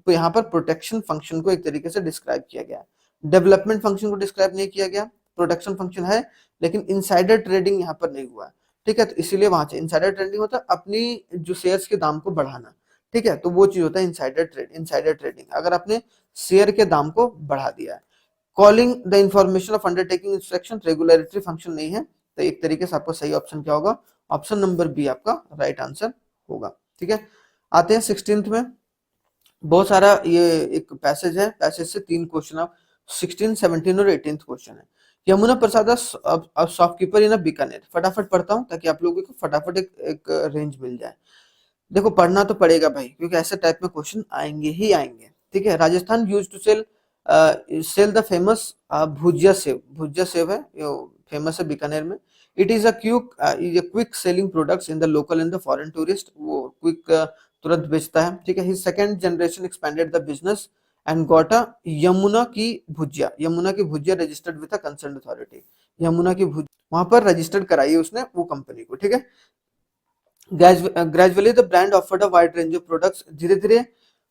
यहाँ पर प्रोटेक्शन फंक्शन को एक तरीके से डिस्क्राइब किया गया, डेवलपमेंट फंक्शन को डिस्क्राइब नहीं किया गया। प्रोटेक्शन फंक्शन है लेकिन इनसाइडर ट्रेडिंग यहाँ पर नहीं हुआ, ठीक है। तो इसीलिए वहां से इनसाइडर ट्रेडिंग होता है अपनी जो शेयर्स के दाम को बढ़ाना, ठीक है, तो वो चीज होता है इनसाइडर ट्रेडिंग, अगर आपने शेयर के दाम को बढ़ा दिया है। Calling the information of undertaking instruction, regulatory function नहीं है, तो एक तरीके से आपका सही ऑप्शन क्या होगा, ऑप्शन नंबर बी आपका राइट आंसर होगा, ठीक है। आते हैं 16th में, बहुत सारा ये एक पैसेज है, पैसेज से 3 क्वेश्चन, आप 16, 17 और 18th क्वेश्चन है। यमुना प्रसाद शॉपकीपर इन बीकानेर, फटाफट पढ़ता हूँ ताकि आप लोगों को फटाफट एक रेंज मिल जाए। देखो पढ़ना तो पड़ेगा भाई, क्योंकि ऐसे टाइप में क्वेश्चन आएंगे ही आएंगे, ठीक है। Rajasthan used to sell the famous bhujia sev है, फेमस है बीकानेर में। It is a quick selling products in the local and the foreign tourist, वो क्विक तुरंत बेचता है, ठीक है। His second generation expanded the business and got a Yamuna की bhujia registered with a concern authority, Yamuna की भुजिया वहां पर रजिस्टर्ड कराई है उसने वो कंपनी को, ठीक है। Gradually the brand offered a wide range of products, धीरे धीरे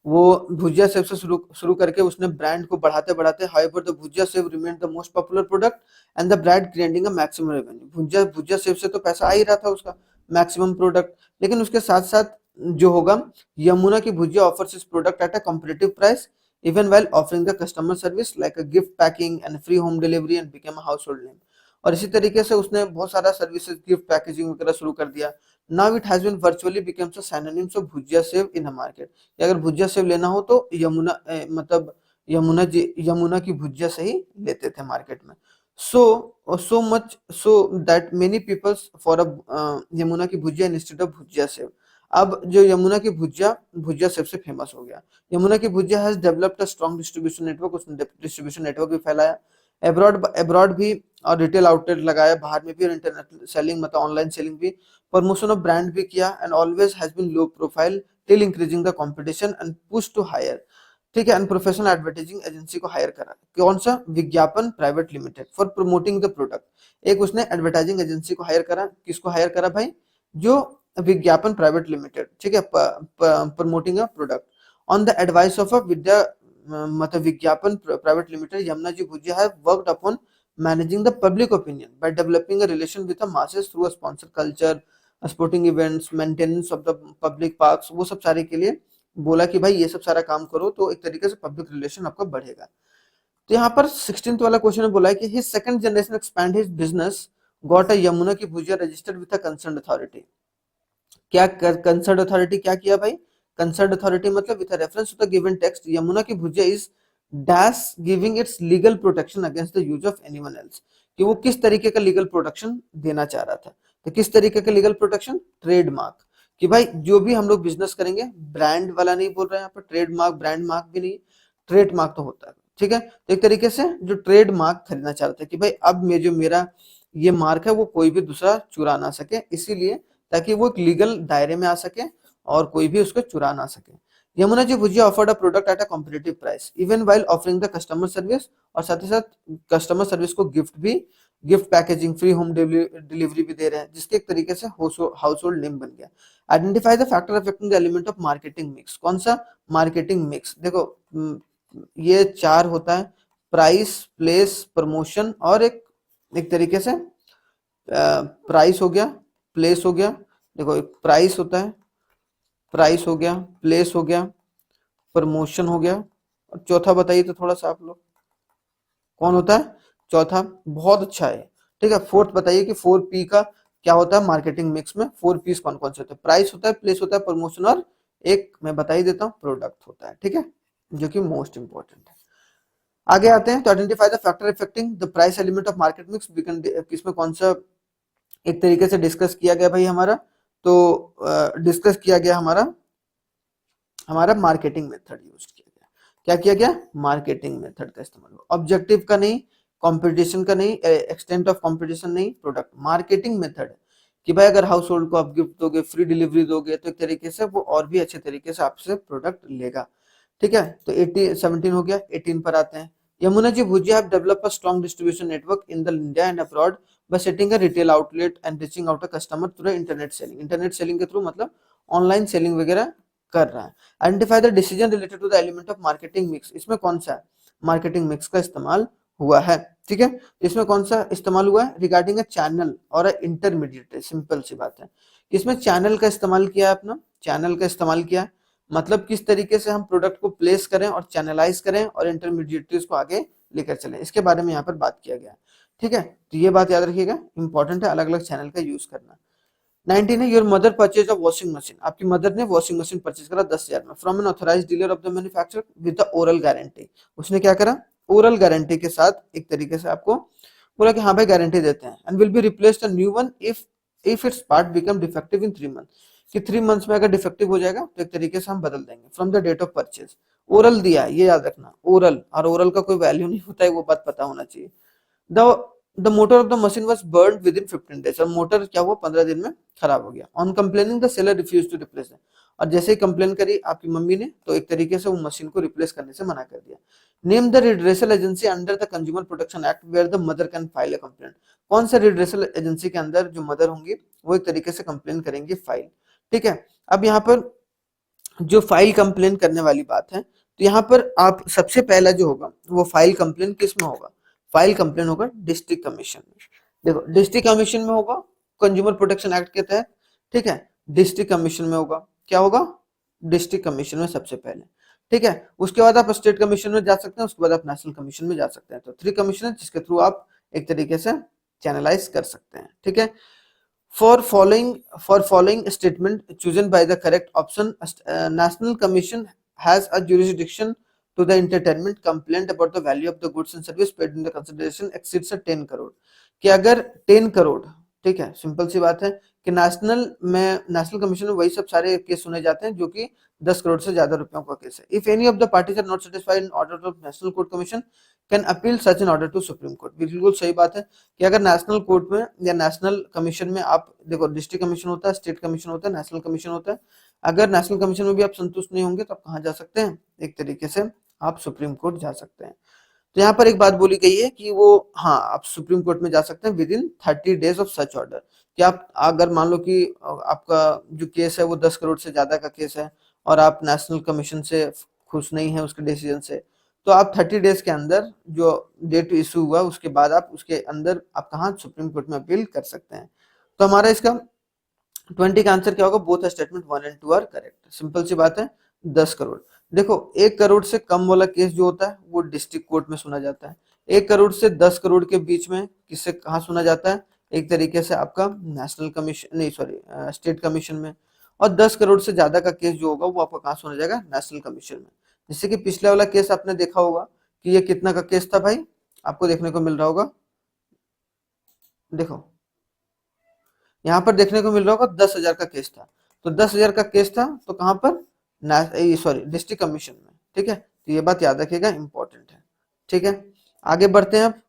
वो भुजिया सेव से शुरू करके उसने ब्रांड को बढ़ाते बढ़ाते, however the bhujia save remained the most popular product and the brand creating a maximum revenue. Bhujia save से तो पैसा आ ही रहा था उसका, मैक्सिमम प्रोडक्ट, लेकिन उसके साथ साथ जो होगा, यमुना की भुजिया ऑफर्स इस product at a competitive price even while offering the customer service like a gift packing and free home delivery and became a household name। और इसी तरीके से उसने बहुत सारा सर्विसेज, गिफ्ट पैकेजिंग वगैरह शुरू कर दिया। Now it has been virtually becomes a synonyms of bhujia sev in a market, अगर भुजिया सेव लेना हो तो यमुना मतलब यमुना की भुजिया से ही लेते थे मार्केट में। So much so that many peoples for Yamuna की भुजिया इंस्टेड ऑफ भुजिया सेव। अब जो यमुना की भुजिया सेव से फेमस हो गया। यमुना की bhujia has developed a strong distribution network, उसने डिस्ट्रीब्यूशन नेटवर्क भी फैलाया। एब्रॉड भी और रिटेल आउटलेट लगाया बाहर में भी, और इंटरनेट सेलिंग मतलब ऑनलाइन सेलिंग भी, प्रमोशन ऑफ ब्रांड भी किया, and always has been low profile till increasing the competition and push to hire, ठीक है। एंड प्रोफेशनल एडवर्टाइजिंग एजेंसी को हायर करा, कौन सा, Vigyapan private limited, for promoting the product. एक उसने एडवर्टाइजिंग एजेंसी को हायर करा, किसको हायर करा भाई, जो विज्ञापन प्राइवेट लिमिटेड, ठीक है, promoting a product. On the advice of a विद्या मतलब विज्ञापन private limited, Yamuna ji bhujia have worked upon managing the public opinion by developing a relation with the masses through a sponsor culture, sporting events, maintenance of the public parks, वो सब सारे के लिए बोला कि भाई ये सब सारा काम करो तो एक तरीके से पब्लिक रिलेशन आपका बढ़ेगा। तो यहाँ पर 16th वाला क्वेश्चन में बोला है कि his second generation expand his business got a Yamuna की bhujia registered with a concerned authority। क्या कंसर्न अथॉरिटी क्या किया भाई? कंसर्न अथॉरिटी मतलब with reference to the given text Yamuna की bhujia is dash giving its legal protection against the use of anyone else, कि वो किस तरीके का लीगल प्रोटेक्शन देना चाह रहा था। तो किस तरीके का लीगल प्रोटेक्शन? ट्रेडमार्क, कि भाई जो भी हम लोग बिजनेस करेंगे, ब्रांड वाला नहीं बोल रहे हैं यहाँ पर, ट्रेडमार्क ब्रांड मार्क भी नहीं, ट्रेडमार्क तो होता है, ठीक है। तो एक तरीके से जो ट्रेडमार्क खरीदना चाह रहे थे कि भाई अब जो मेरा ये मार्क है वो कोई भी दूसरा चुरा ना सके, इसीलिए ताकि वो एक लीगल दायरे में आ सके और कोई भी उसको चुरा ना सके। Yamuna ji bhujia offered a product at a competitive price even while offering the customer service, और साथ ही साथ कस्टमर सर्विस को gift packaging, free home delivery भी दे रहे हैं, जिसके एक तरीके से हाउस होल्ड नेम बन गया। Identify the factor affecting the element of marketing mix. कौन सा मार्केटिंग मिक्स? देखो ये 4 होता है, प्राइस, प्लेस, प्रमोशन और एक तरीके से प्राइस हो गया, प्लेस हो गया। देखो प्राइस होता है, प्राइस हो गया, प्लेस हो गया, प्रमोशन हो गया, और चौथा बताइए तो थोड़ा सा आप लोग कौन होता है? चौथा बहुत अच्छा है, ठीक है। फोर्थ बताइए कि 4P का क्या होता है मार्केटिंग मिक्स में? 4P's कौन कौन से होते हैं? प्राइस होता है, प्लेस होता है, प्रमोशन और एक मैं बता ही देता हूँ प्रोडक्ट होता है, ठीक है, जो कि मोस्ट इंपॉर्टेंट है। आगे आते हैं तो identify the factor affecting the price element of market mix, किसमें कौन सा एक तरीके से डिस्कस किया गया भाई हमारा? तो डिस्कस किया गया हमारा मार्केटिंग मेथड यूज किया गया। क्या किया गया? मार्केटिंग मेथड का इस्तेमाल। ऑब्जेक्टिव का नहीं, कंपटीशन का नहीं, एक्सटेंट ऑफ कंपटीशन नहीं, प्रोडक्ट मार्केटिंग मेथड, कि भाई अगर हाउस होल्ड को आप गिफ्ट दोगे, फ्री डिलीवरी दोगे, तो एक तरीके से वो और भी अच्छे तरीके से आपसे प्रोडक्ट लेगा, ठीक है। तो 17 हो गया। 18 पर आते हैं। Yamuna ji bhujia have develop a strong distribution network in the India and abroad by setting a retail outlet and reaching out a customer through internet selling। Internet selling के थ्रू मतलब ऑनलाइन सेलिंग वगैरह कर रहा है। Identify the decision related to the element of marketing mix, इसमें कौन सा मार्केटिंग मिक्स का इस्तेमाल हुआ है, ठीक है। इसमें कौन सा इस्तेमाल हुआ है? रिगार्डिंग अ चैनल और इंटरमीडिएट, सिंपल सी बात है। इसमें चैनल का इस्तेमाल किया है, अपना चैनल का इस्तेमाल किया, मतलब किस तरीके से हम प्रोडक्ट को प्लेस करें और चैनलाइज करें और इंटरमीडिएटरीज को आगे लेकर चलें, इसके बारे में यहाँ पर बात किया गया है, ठीक है। तो ये बात याद रखिएगा, इंपॉर्टेंट है अलग अलग चैनल का यूज करना। 19 है, your mother purchase a washing machine, आपकी मदर ने वॉशिंग मशीन परचेज करा 10,000 में from N authorised dealer of the manufacturer with the oral guarantee. उसने क्या करा? ओरल गारंटी के साथ एक तरीके से आपको बोला कि हाँ भाई गारंटी देते हैं, and will be replaced a new one if it's part become defective in 3 month, कि 3 मंथ्स में अगर डिफेक्टिव हो जाएगा तो एक तरीके से हम बदल देंगे। From the date of purchase, oral दिया है, ये याद रखना, ओरल, और ओरल का कोई वैल्यू नहीं होता है, वो बात पता होना चाहिए। The motor of the machine was burn within 15 days, और मोटर क्या हुआ? 15 दिन में खराब हो गया। On complaining the seller refuse to replace it, और जैसे ही कंप्लेन करी आपकी मम्मी ने तो एक तरीके से वो मशीन को रिप्लेस करने से मना कर दिया। Name the redressal agency under the consumer protection act where the mother can file a complaint, कौन सा रिड्रेसल एजेंसी के अंदर जो मदर होंगी वो एक तरीके से कंप्लेन करेंगे, फाइल, ठीक है। अब यहाँ पर जो फाइल कंप्लेन करने वाली बात है, तो यहाँ पर आप सबसे पहला जो होगा वो फाइल कंप्लेन किस में होगा? फाइल कंप्लेन होगा डिस्ट्रिक्ट कमीशन में। देखो डिस्ट्रिक्ट कमीशन में होगा कंज्यूमर प्रोटेक्शन एक्ट के तहत, ठीक है। डिस्ट्रिक्ट कमीशन में होगा, क्या होगा? डिस्ट्रिक्ट कमीशन में सबसे पहले, ठीक है। उसके बाद आप स्टेट कमीशन में जा सकते हैं, उसके बाद आप नेशनल कमीशन में जा सकते हैं। तो 3 कमीशन है जिसके थ्रू आप एक तरीके से चैनलाइज कर सकते हैं, ठीक है। For following statement chosen by the correct option, National Commission has a jurisdiction to the entertainment complaint about the value of the goods and service paid in the consideration exceeds a 10 crore, कि अगर 10 करोड़, ठीक है, सिंपल सी बात है कि नेशनल कमीशन में वही सब सारे केस सुने जाते हैं जो कि 10 करोड़ से ज्यादा रुपयों का केस है। If any of the parties are not satisfied in order of national court commission can appeal such an order to supreme court. बिल्कुल सही बात है कि अगर नेशनल कोर्ट में या नेशनल कमीशन में आप देखो, डिस्ट्रिक्ट कमीशन होता है, स्टेट कमीशन होता है, नेशनल कमीशन होता है। अगर नेशनल कमीशन में भी आप संतुष्ट नहीं होंगे तो आप कहाँ जा सकते हैं? एक तरीके से आप सुप्रीम कोर्ट जा सकते हैं। तो यहाँ पर एक बात बोली गई है कि वो हाँ आप सुप्रीम कोर्ट में जा सकते हैं with in 30 days of such order, कि आप अगर मान लो कि आपका जो केस है वो 10 करोड़ से ज्यादा का केस है और आप नेशनल कमीशन से खुश नहीं है उसके डिसीजन से, तो आप 30 डेज के अंदर जो डेट इशू हुआ उसके बाद आप उसके अंदर आप कहाँ सुप्रीम कोर्ट में अपील कर सकते हैं। तो हमारा इसका 20 का आंसर क्या होगा, both statement 1 and 2 are correct. Simple सी बात है। 10 करोड़, देखो 1 करोड़ से कम वाला केस जो होता है वो डिस्ट्रिक्ट कोर्ट में सुना जाता है। 1 करोड़ से 10 करोड़ के बीच में किससे कहाँ सुना जाता है, एक तरीके से आपका नेशनल कमीशन नहीं सॉरी स्टेट कमीशन में। और 10 करोड़ से ज्यादा का केस जो होगा वो आपका कहाँ सुना जाएगा, नेशनल कमीशन में। जैसे कि पिछले वाला केस आपने देखा होगा कि ये कितना का केस था भाई, आपको देखने को मिल रहा होगा, देखो यहाँ पर देखने को मिल रहा होगा 10,000 का केस था। तो 10,000 का केस था तो कहाँ पर, सॉरी डिस्ट्रिक्ट कमीशन में। ठीक है, तो ये बात याद रखिएगा, इंपॉर्टेंट है। ठीक है, आगे बढ़ते हैं अब।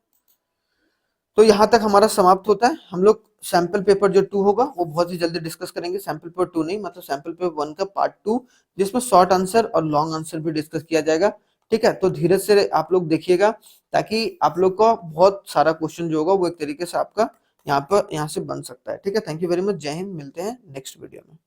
तो यहाँ तक हमारा समाप्त होता है। हम लोग सैंपल पेपर जो 2 होगा वो बहुत ही जल्दी डिस्कस करेंगे। सैंपल पेपर 2 नहीं, मतलब सैंपल पेपर 1 का पार्ट 2, जिसमें शॉर्ट आंसर और लॉन्ग आंसर भी डिस्कस किया जाएगा। ठीक है, तो धीरे से आप लोग देखिएगा ताकि आप लोग का बहुत सारा क्वेश्चन जो होगा वो एक तरीके से आपका यहाँ से बन सकता है। ठीक है, थैंक यू वेरी मच, जय हिंद, मिलते हैं नेक्स्ट वीडियो में।